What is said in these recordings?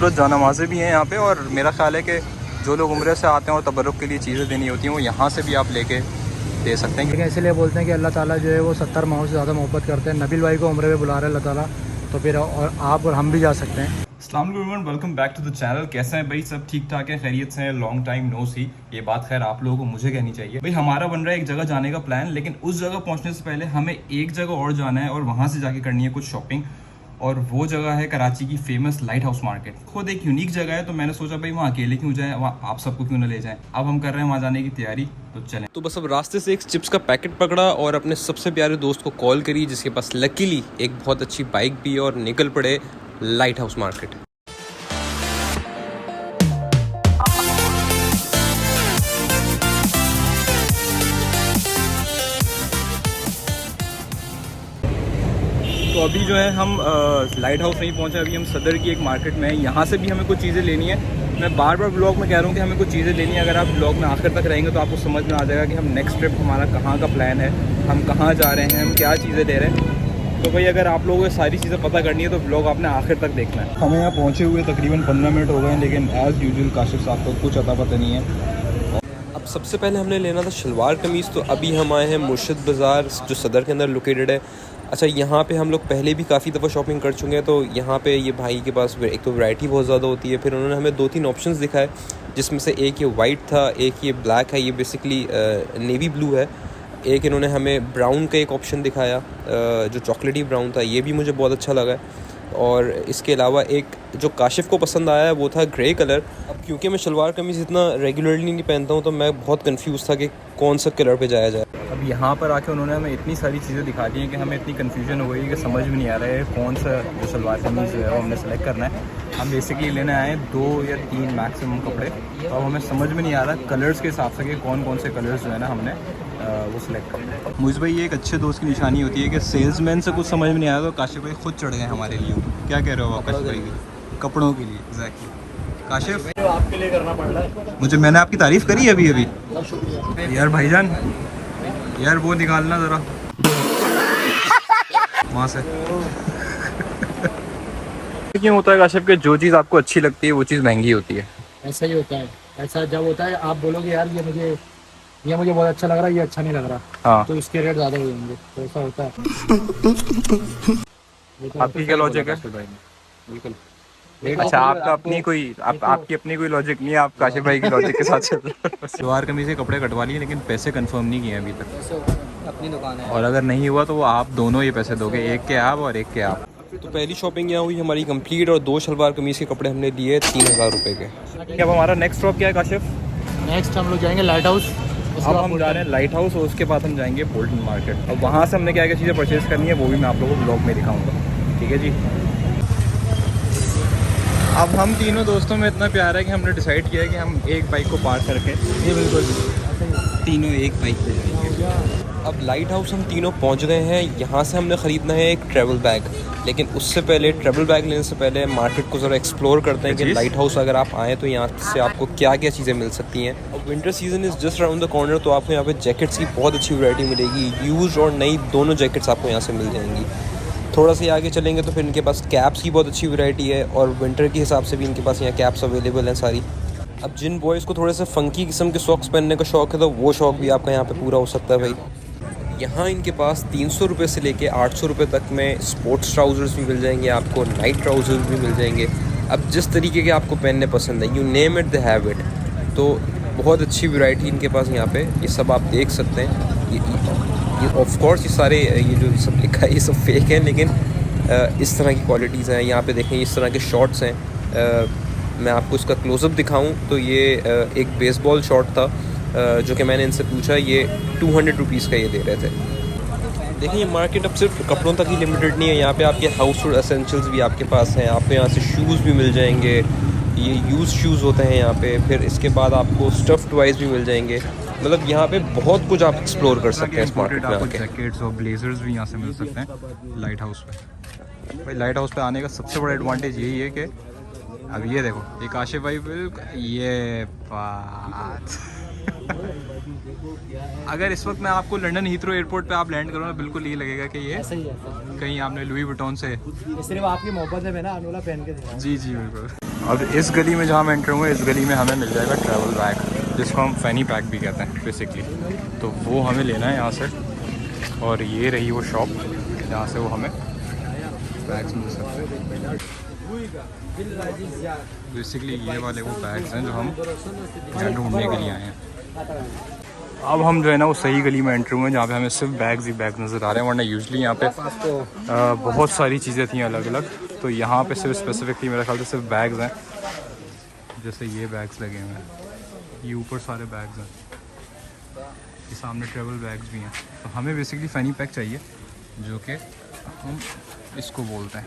खूबसूरत जानामाज़ें भी हैं यहाँ पे, और मेरा ख्याल है कि जो लोग उम्रे से आते हैं और तबर्रुक के लिए चीज़ें देनी होती हैं वो यहाँ से भी आप लेके दे सकते हैं। लेकिन इसलिए बोलते हैं कि अल्लाह ताला जो है वो 70 माओं से ज़्यादा मोहब्बत करते हैं। नबील भाई को उम्रे में बुला रहे हैं अल्लाह ताला, तो फिर और आप और हम भी जा सकते हैं। अस्सलाम वालेकुम everyone, welcome back to the channel. कैसे हैं भाई? सब ठीक ठाक है, खैरियत से हैं? लॉन्ग टाइम नो सी। ये बात खैर आप लोगों को मुझे कहनी चाहिए। भाई हमारा बन रहा है एक जगह जाने का प्लान, लेकिन उस जगह पहुंचने से पहले हमें एक जगह और जाना है और वहां से जाके करनी है कुछ शॉपिंग, और वो जगह है कराची की फेमस लाइट हाउस मार्केट। खुद एक यूनिक जगह है, तो मैंने सोचा भाई वहाँ अकेले क्यों जाएं, वहाँ आप सबको क्यों ना ले जाएं। अब हम कर रहे हैं वहाँ जाने की तैयारी, तो चलें। तो बस अब रास्ते से एक चिप्स का पैकेट पकड़ा और अपने सबसे प्यारे दोस्त को कॉल करी, जिसके पास लकीली एक बहुत अच्छी बाइक भी है, और निकल पड़े लाइट हाउस मार्केट। तो अभी जो है हम लाइट हाउस नहीं पहुंचे, अभी हम सदर की एक मार्केट में हैं। यहाँ से भी हमें कुछ चीज़ें लेनी है। मैं बार बार ब्लॉग में कह रहा हूँ कि हमें कुछ चीज़ें लेनी है। अगर आप ब्लॉग में आखिर तक रहेंगे तो आपको समझ में आ जाएगा कि हम नेक्स्ट ट्रिप हमारा कहाँ का प्लान है, हम कहाँ जा रहे हैं, हम क्या चीज़ें ले रहे हैं। तो भाई अगर आप लोगों को सारी चीज़ें पता करनी है तो ब्लॉग आपने आखिर तक देखना है। हमें यहाँ पहुँचे हुए तकरीबन 15 मिनट हो गए हैं, लेकिन एज़ यूजुअल काशिफ साहब को कुछ अता पता नहीं है। अब सबसे पहले हमने लेना था शलवार कमीज़, तो अभी हम आए हैं मुर्शिद बाज़ार जो सदर के अंदर लोकेटेड है। अच्छा, यहाँ पे हम लोग पहले भी काफ़ी दफ़ा शॉपिंग कर चुके हैं, तो यहाँ पे ये भाई के पास एक तो वैरायटी बहुत ज़्यादा होती है। फिर उन्होंने हमें 2-3 ऑप्शंस दिखाए, जिसमें से एक ये वाइट था, एक ये ब्लैक है, ये बेसिकली नेवी ब्लू है। एक इन्होंने हमें ब्राउन का एक ऑप्शन दिखाया जो चॉकलेटी ब्राउन था, ये भी मुझे बहुत अच्छा लगा। और इसके अलावा एक जो काशिफ को पसंद आया है वो था ग्रे कलर। अब क्योंकि मैं शलवार कमीज़ इतना रेगुलरली नहीं पहनता हूँ, तो मैं बहुत कंफ्यूज था कि कौन सा कलर पे जाया जाए। अब यहाँ पर आके उन्होंने हमें इतनी सारी चीज़ें दिखा दी हैं कि हमें इतनी कन्फ्यूजन हो गई कि समझ में नहीं आ रहा है कौन सा जो सलवार कमीज़ जो है वो हमने सेलेक्ट करना है। हम बेसिकली लेने आए हैं 2 या 3 मैक्सिमम कपड़े, तो अब हमें समझ में नहीं आ रहा कलर्स के हिसाब से कि कौन कौन से कलर्स जो है ना हमने वो सिलेक्ट करना है। मुझे भाई ये एक अच्छे दोस्त की निशानी होती है कि सेल्समैन से कुछ समझ में नहीं आया तो काशिफ भाई खुद चढ़ गए हमारे लिए। क्या कह रहे हो आप काशिफ भाई? कपड़ों के लिए एग्जैक्टली। काशिफ तो आपके लिए करना पड़ रहा है मुझे, मैंने आपकी तारीफ़ करी अभी अभी। यार भाईजान, यार वो निकालना ज़रा वहाँ से। क्यों होता है काशिफ कि जो चीज़ आपको अच्छी लगती है वो चीज़ महंगी होती है? ऐसा ही होता है। ऐसा जब होता है आप बोलोगे यार ये मुझे बहुत अच्छा लग रहा है, ये अच्छा नहीं लग रहा, हाँ, तो इसके रेट ज़्यादा हो जाएंगे, तो ऐसा होता है। आपकी क्या लॉजिक है? बिल्कुल। अच्छा, आपका अपनी कोई आपकी अपनी कोई लॉजिक नहीं है, आप काशिफ भाई की लॉजिक के साथ चल रहे हो। सलवार कमीज़ से कपड़े कटवा लिए, लेकिन पैसे कंफर्म नहीं किए अभी तक। अपनी दुकान है, और अगर नहीं हुआ तो वो आप दोनों ही पैसे दोगे, एक के आप और एक के आप। तो पहली शॉपिंग यहाँ हुई हमारी कंप्लीट, और 2 शलवार कमीज़ के कपड़े हमने लिए 3000 रुपये के। अब हमारा नेक्स्ट स्टॉप क्या है काशिफ? नेक्स्ट हम लोग जाएंगे लाइट हाउस। अब हम जा रहे हैं लाइट हाउस, और उसके बाद हम जाएंगे बोल्टन मार्केट। अब वहाँ से हमने क्या क्या चीज़ें परचेज़ करनी है वो भी मैं आप लोगों को ब्लॉग में दिखाऊंगा, ठीक है जी। अब हम तीनों दोस्तों में इतना प्यार है कि हमने डिसाइड किया है कि हम एक बाइक को पार्क करके ये बिल्कुल तीनों एक बाइक पे जाएंगे। अब लाइट हाउस हम तीनों पहुंच गए हैं। यहाँ से हमने ख़रीदना है एक ट्रैवल बैग, लेकिन उससे पहले ट्रैवल बैग लेने से पहले मार्केट को ज़रा एक्सप्लोर करते हैं कि लाइट हाउस अगर आप आएँ तो यहाँ से आपको क्या क्या चीज़ें मिल सकती हैं। अब winter season is just around the corner, तो आपको यहाँ पे जैकेट्स की बहुत अच्छी वैरायटी मिलेगी। यूज्ड और नई दोनों जैकेट्स आपको यहाँ से मिल जाएंगी। थोड़ा सा आगे चलेंगे तो फिर इनके पास कैप्स की बहुत अच्छी वैरायटी है, और विंटर के हिसाब से भी इनके पास यहाँ कैप्स अवेलेबल हैं सारी। अब जिन बॉयज़ को थोड़े से फंकी किस्म के सॉक्स पहनने का शौक़ है, तो वो शौक़ भी आपका यहाँ पे पूरा हो सकता है भाई। यहाँ इनके पास 300 रुपये से लेके 800 रुपये तक में स्पोर्ट्स ट्राउज़र्स भी मिल जाएंगे आपको, नाइट ट्राउज़र्स भी मिल जाएंगे। अब जिस तरीके के आपको पहनने पसंद है, you name it they have it. तो बहुत अच्छी वैरायटी इनके पास यहाँ पे, ये सब आप देख सकते हैं। ये ऑफ कोर्स ये सारे ये जो सब लिखा है ये सब फेक है, लेकिन इस तरह की क्वालिटीज़ हैं। यहाँ पे देखें इस तरह के शॉर्ट्स हैं। मैं आपको इसका क्लोज़अप दिखाऊं तो ये एक बेसबॉल शॉट था जो कि मैंने इनसे पूछा, ये 200 रुपीज़ का ये दे रहे थे। देखिए ये मार्केट अब सिर्फ कपड़ों तक ही लिमिटेड नहीं है, यहाँ पे आपके हाउस होल्ड एसेंशियल्स भी आपके पास हैं। आपको यहाँ से शूज़ भी मिल जाएंगे, ये यूज़ शूज़ होते हैं यहाँ पे। फिर इसके बाद आपको स्टफ़ टॉयज़ भी मिल जाएंगे। मतलब यहाँ पे बहुत कुछ आप एक्सप्लोर कर सकते हैं इस मार्केट में आके। जैकेट्स और ब्लेजर्स भी यहाँ से मिल सकते हैं लाइट हाउस पे। भाई लाइट हाउस पे आने का सबसे बड़ा एडवांटेज यही है कि अब ये देखो, ये काशिफ भाई ये बात अगर इस वक्त मैं आपको लंदन हीथ्रो एयरपोर्ट पे आप लैंड करो ना, बिल्कुल ये लगेगा कि ये ऐसा ही है। कहीं आपने लुई विटॉन से सिर्फ आपकी मोहब्बत है, मैं ना अनुला पहन के दिखा। जी जी बिल्कुल। अब इस गली में जहाँ हम एंटर हुए, इस गली में हमें मिल जाएगा ट्रैवल बैग, जिसको हम फैनी पैक भी कहते हैं बेसिकली। तो वो हमें लेना है यहाँ से, और ये रही वो शॉप जहाँ से वो हमें बैग्स मिल सकते हैं। बेसिकली ये वाले वो बैग्स हैं जो हम यहाँ ढूंढने के लिए आए हैं। अब हम जो है ना वो सही गली में एंटर हुए हैं, जहाँ पे हमें सिर्फ बैग्स ही बैग नज़र आ रहे हैं, वरना यूजुअली यहाँ पे बहुत सारी चीज़ें थी अलग अलग। तो यहाँ पे सिर्फ स्पेसिफिकली मेरे ख्याल से सिर्फ बैग्स हैं। जैसे ये बैग्स लगे हुए हैं, ये ऊपर सारे बैग्स हैं, ये सामने ट्रेवल बैग्स भी हैं। तो हमें बेसिकली फैनी पैक चाहिए, जो कि हम इसको बोलते हैं।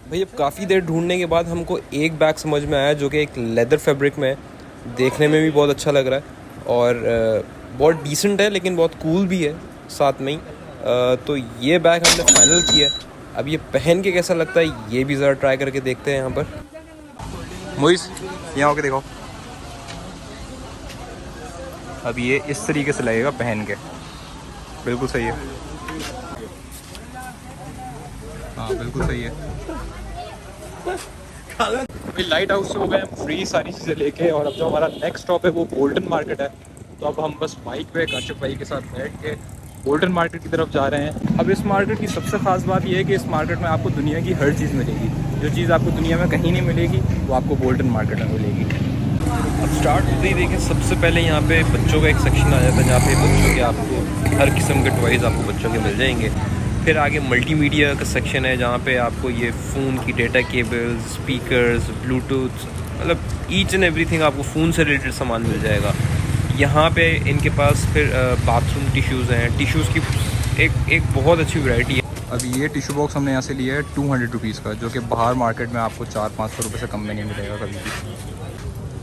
भाई अब काफ़ी देर ढूंढने के बाद हमको एक बैग समझ में आया, जो कि एक लेदर फैब्रिक में है, देखने में भी बहुत अच्छा लग रहा है और बहुत डिसेंट है, लेकिन बहुत कूल भी है साथ में ही। तो ये बैग हमने फाइनल किया। अब ये पहन के कैसा लगता है ये भी ज़रा ट्राई करके देखते हैं यहाँ पर। मोइस यहाँ होके देखो, अब ये इस तरीके से लगेगा पहन के, बिल्कुल सही है। हाँ बिल्कुल सही है। लाइट हाउस से हो गए हम फ्री सारी चीज़ें लेके, और अब जो हमारा नेक्स्ट स्टॉप है वो बोल्टन मार्केट है। तो अब हम बस बाइक पे काशिफ भाई के साथ बैठ के बोल्टन मार्केट की तरफ जा रहे हैं। अब इस मार्केट की सबसे ख़ास बात यह है कि इस मार्केट में आपको दुनिया की हर चीज़ मिलेगी। जो चीज़ आपको दुनिया में कहीं नहीं मिलेगी वो आपको बोल्टन मार्केट में मिलेगी। अब स्टार्ट होते ही देखें, सबसे पहले यहाँ पे बच्चों का एक सेक्शन आ जाता है, जहाँ पे बच्चों के आपको हर किस्म के टॉयज़ आपको बच्चों के मिल जाएंगे। फिर आगे मल्टीमीडिया का सेक्शन है, जहाँ पे आपको ये फ़ोन की डेटा केबल्स, स्पीकर्स, ब्लूटूथ, मतलब ईच एंड एवरीथिंग आपको फ़ोन से रिलेटेड सामान मिल जाएगा। यहाँ पे इनके पास फिर बाथरूम टिश्यूज़ हैं, टिश्यूज़ की एक बहुत अच्छी वैरायटी है। अब ये टिश्यू बॉक्स हमने यहाँ से लिया है 200 रुपीज़ का, जो कि बाहर मार्केट में आपको 400-500 रुपये से कम में नहीं मिलेगा कभी भी।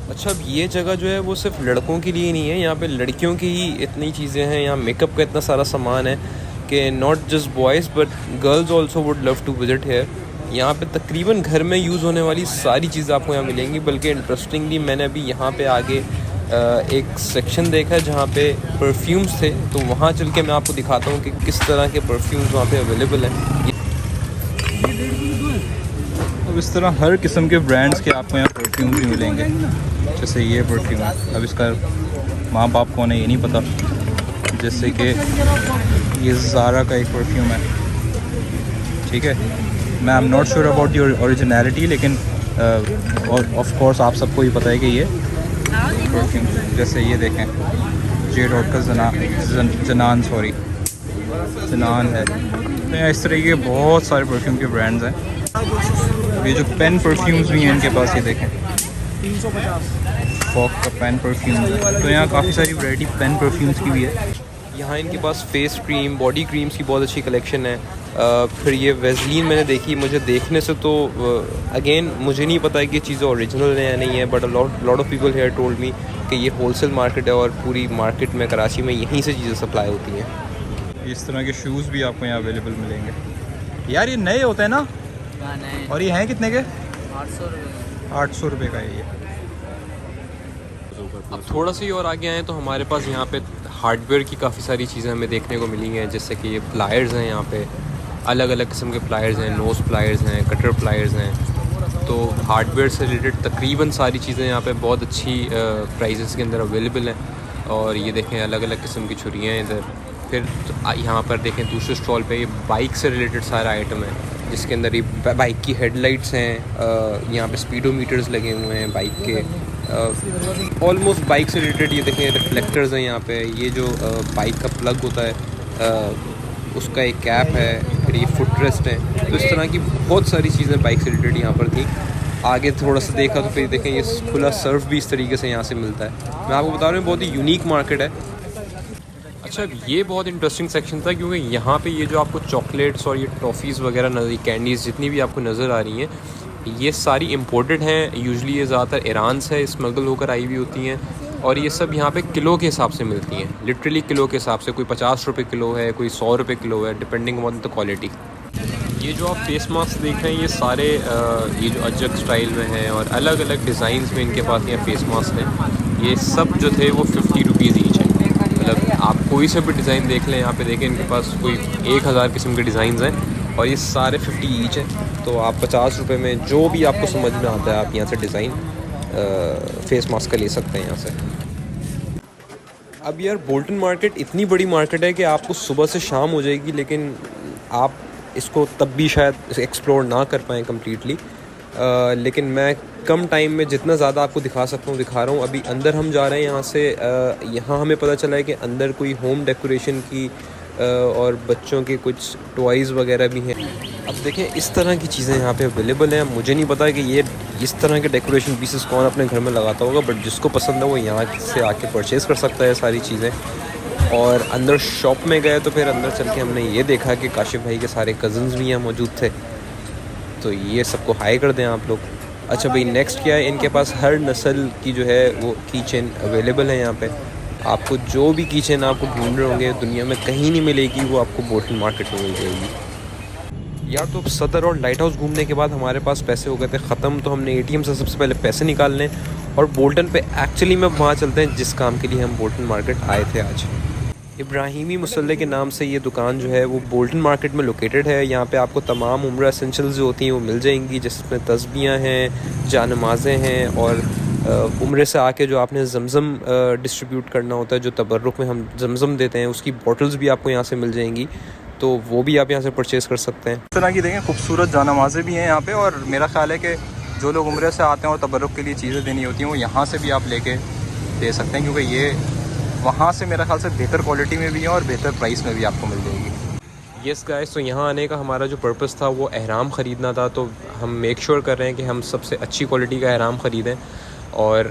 अच्छा, अब ये जगह जो है वो सिर्फ लड़कों के लिए नहीं है, यहाँ पे लड़कियों की ही इतनी चीज़ें हैं। यहाँ मेकअप का इतना सारा सामान है कि not just boys but girls also would love to visit here. यहाँ पे तकरीबन घर में यूज़ होने वाली सारी चीज़ें आपको यहाँ मिलेंगी। बल्कि इंटरेस्टिंगली मैंने अभी यहाँ पे आगे एक सेक्शन देखा है जहाँ पे परफ्यूम्स थे, तो वहाँ चल के मैं आपको दिखाता हूँ कि किस तरह के परफ्यूम्स वहाँ पे अवेलेबल हैं। अब इस तरह हर किस्म के ब्रांड्स के आपको यहाँ परफ्यूम भी मिलेंगे। जैसे ये परफ्यूम है, अब इसका माँ बाप कौन है ये नहीं पता। जैसे कि ये ज़ारा का एक परफ्यूम है, ठीक है। मैं I am not sure about your originality, लेकिन ऑफ कोर्स आप सबको ही पता है कि ये परफ्यूम। जैसे ये देखें, जे डॉट का जनान है। तो यहाँ इस तरह के बहुत सारे परफ्यूम के ब्रांड्स हैं। ये जो पेन परफ्यूम्स भी हैं इनके पास, ये देखें 350 फॉक का पेन परफ्यूम है। तो यहाँ काफ़ी सारी वैरायटी पेन परफ्यूम्स की भी है। यहाँ इनके पास फेस क्रीम, बॉडी क्रीम्स की बहुत अच्छी कलेक्शन है। फिर ये वेज़लीन मैंने देखी, मुझे देखने से तो अगेन मुझे नहीं पता है कि ये चीज़ें ओरिजिनल है या नहीं है, but lot of people here told me कि ये होलसेल मार्केट है और पूरी मार्केट में कराची में यहीं से चीज़ें सप्लाई होती हैं। इस तरह के शूज़ भी आपको यहाँ अवेलेबल मिलेंगे। यार ये नए होते हैं ना? नए। और ये हैं कितने के? 800 रुपये। 800 रुपये का है ये। अब थोड़ा सा ही और आगे आए तो हमारे पास यहाँ पे हार्डवेयर की काफ़ी सारी चीज़ें हमें देखने को मिली हैं। जैसे कि ये प्लायर्स हैं, यहाँ पे अलग अलग किस्म के प्लायर्स हैं, नोज़ प्लायर्स हैं, कटर प्लायर्स हैं। तो हार्डवेयर से रिलेटेड तकरीबन सारी चीज़ें यहाँ पे बहुत अच्छी प्राइसेस के अंदर अवेलेबल हैं। और ये देखें अलग अलग किस्म की छुरियाँ हैं इधर। फिर यहाँ पर देखें दूसरे स्टॉल पे ये बाइक से रिलेटेड सारा आइटम है, जिसके अंदर ये बाइक की हेडलाइट्स हैं। यहाँ पे स्पीडोमीटर्स लगे हुए हैं बाइक के, ऑलमोस्ट बाइक से रिलेटेड। ये देखें रिफ्लेक्टर्स हैं यहाँ पे। ये जो बाइक का प्लग होता है उसका एक कैप है। फिर ये फुटरेस्ट है। तो इस तरह की बहुत सारी चीज़ें बाइक से रिलेटेड यहाँ पर थी। आगे थोड़ा सा देखा तो फिर देखें ये खुला सर्फ भी इस तरीके से यहाँ से मिलता है। मैं आपको बता रहा हूँ बहुत ही यूनिक मार्केट है। अच्छा, ये बहुत इंटरेस्टिंग सेक्शन था, क्योंकि यहाँ पे ये जो आपको चॉकलेट्स और ये टॉफ़ीज़ वगैरह नज़र, कैंडीज़ जितनी भी आपको नज़र आ रही हैं, ये सारी इंपोर्टेड हैं। यूजुअली ये ज़्यादातर ईरान से स्मगल होकर आई हुई होती हैं। और ये सब यहाँ पे किलो के हिसाब से मिलती हैं, लिटरली किलो के हिसाब से। कोई 50 रुपये किलो है, कोई 100 रुपये किलो है, डिपेंडिंग ऑन द क्वालिटी। ये जो आप फेस मास्क देख रहे हैं, ये सारे ये जो अजक स्टाइल में हैं और अलग अलग डिज़ाइंस में इनके पास ये फेस मास्क हैं। ये सब जो थे वो 50 रुपीज़ ईच है। मतलब आपको कोई से भी डिज़ाइन देख लें। यहाँ पे देखें इनके पास कोई 1000 किस्म के डिज़ाइन हैं और ये सारे 50 ईच हैं। तो आप 50 रुपये में जो भी आपको समझ में आता है आप यहाँ से डिज़ाइन फेस मास्क का ले सकते हैं यहाँ से। अब यार बोल्टन मार्केट इतनी बड़ी मार्केट है कि आपको सुबह से शाम हो जाएगी, लेकिन आप इसको तब भी शायद एक्सप्लोर ना कर पाएँ कम्प्लीटली। लेकिन मैं कम टाइम में जितना ज़्यादा आपको दिखा सकता हूँ दिखा रहा हूँ। अभी अंदर हम जा रहे हैं यहाँ से। यहाँ हमें पता चला है कि अंदर कोई होम डेकोरेशन की और बच्चों के कुछ टॉयज़ वगैरह भी हैं। अब देखें इस तरह की चीज़ें यहाँ पे अवेलेबल हैं। मुझे नहीं पता कि ये इस तरह के डेकोरेशन पीसेस कौन अपने घर में लगाता होगा, बट जिसको पसंद है वो यहाँ से आके परचेज़ कर सकता है सारी चीज़ें। और अंदर शॉप में गए तो फिर अंदर चल के हमने ये देखा कि काशिफ भाई के सारे कज़न्स भी यहाँ मौजूद थे, तो ये सबको हाई कर दें आप लोग। अच्छा भाई नेक्स्ट क्या है, इनके पास हर नस्ल की जो है वो की चेन अवेलेबल है यहाँ पे। आपको जो भी की चेन आपको ढूंढ रहे होंगे दुनिया में कहीं नहीं मिलेगी, वो आपको बोल्टन मार्केट में मिल जाएगी। यार तो सदर और लाइट हाउस घूमने के बाद हमारे पास पैसे हो गए थे ख़त्म, तो हमने ATM से सबसे पहले पैसे निकाल लें और बोल्टन पे एक्चुअली में वहाँ चलते हैं जिस काम के लिए हम बोल्टन मार्केट आए थे आज। इब्राहिमी मुसल्ले के नाम से ये दुकान जो है वो बोल्टन मार्केट में लोकेटेड है। यहाँ पे आपको तमाम उम्रा एसेंशियल्स जो होती हैं वो मिल जाएंगी, जिसमें तस्बीयाँ हैं, जानमाज़ें हैं और उम्रे से आके जो आपने जमज़म डिस्ट्रीब्यूट करना होता है, जो तबर्रुक में हम जमज़म देते हैं, उसकी बॉटल्स भी आपको यहाँ से मिल जाएंगी, तो वो भी आप यहाँ से परचेज़ कर सकते हैं। इस तरह की देखें खूबसूरत जानमाज़ें भी हैं यहाँ पे, और मेरा ख्याल है कि जो लोग उम्रे से आते हैं और तबर्रुक के लिए चीज़ें देनी होती हैं वो यहाँ से भी आप लेके दे सकते हैं, क्योंकि ये वहाँ से मेरा ख्याल से बेहतर क्वालिटी में भी है और बेहतर प्राइस में भी आपको मिल जाएगी। यस गाइस, तो यहाँ आने का हमारा जो पर्पस था वो अहराम ख़रीदना था, तो हम मेक श्योर कर रहे हैं कि हम सबसे अच्छी क्वालिटी का अहराम ख़रीदें। और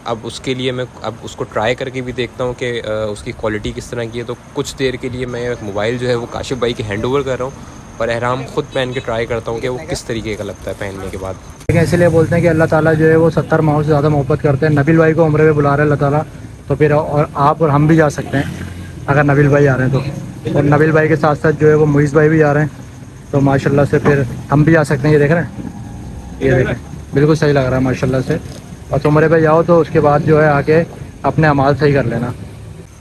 अब उसके लिए मैं अब उसको ट्राई करके भी देखता हूँ कि उसकी क्वालिटी किस तरह की है। तो कुछ देर के लिए मैं मोबाइल जो है वो काशिफ भाई के हैंड ओवर कर रहा हूँ और अहराम ख़ुद पहन के ट्राई करता हूँ कि वो किस तरीके का लगता है पहनने के बाद। लेकिन इसलिए बोलते हैं कि अल्लाह ताला जो है वो 70 माओं से ज़्यादा मोहब्बत करते हैं। नबील भाई को उम्रे में बुला रहे हैं अल्लाह ताला, तो फिर और आप और हम भी जा सकते हैं अगर नबील भाई आ रहे हैं तो। और नबील भाई के साथ साथ जो है वो मुइज़ भाई भी आ रहे हैं, तो माशाल्लाह से फिर हम भी आ सकते हैं। ये देख रहे हैं, ये देखें बिल्कुल सही लग रहा है माशाल्लाह से। और उम्रे पे जाओ तो उसके बाद जो है आके अपने अमाल सही कर लेना।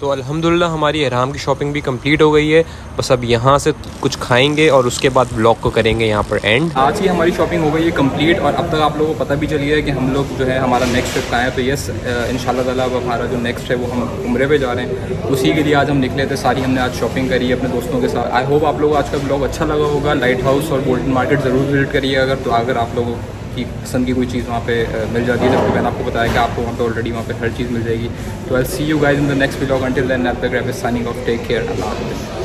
तो अल्हम्दुलिल्लाह हमारी अहराम की शॉपिंग भी कंप्लीट हो गई है। बस अब यहाँ से कुछ खाएंगे और उसके बाद ब्लॉग को करेंगे यहाँ पर एंड। आज ही हमारी शॉपिंग हो गई है कंप्लीट, और अब तक आप लोगों को पता भी चली है कि हम लोग जो है हमारा नेक्स्ट ट्रिप कहाँ है। तो यस इंशाल्लाह ताला अब हमारा जो नेक्स्ट है वो हम उम्रे पे जा रहे हैं, उसी के लिए आज हम निकले थे। सारी हमने आज शॉपिंग करी है अपने दोस्तों के साथ। आई होप आप लोगों को आज का ब्लॉग अच्छा लगा होगा। लाइट हाउस और बोल्टन मार्केट ज़रूर विजिट करिए अगर आप लोगों की पसंद की कोई चीज़ वहाँ पे मिल जाती है, जबकि मैंने आपको बताया कि आपको वहाँ पे ऑलरेडी वहाँ पे हर चीज़ मिल जाएगी। तो I see you guys in the next vlog. Until then, at the grape is signing off. Take care, अल्लाह हाफ़िज़।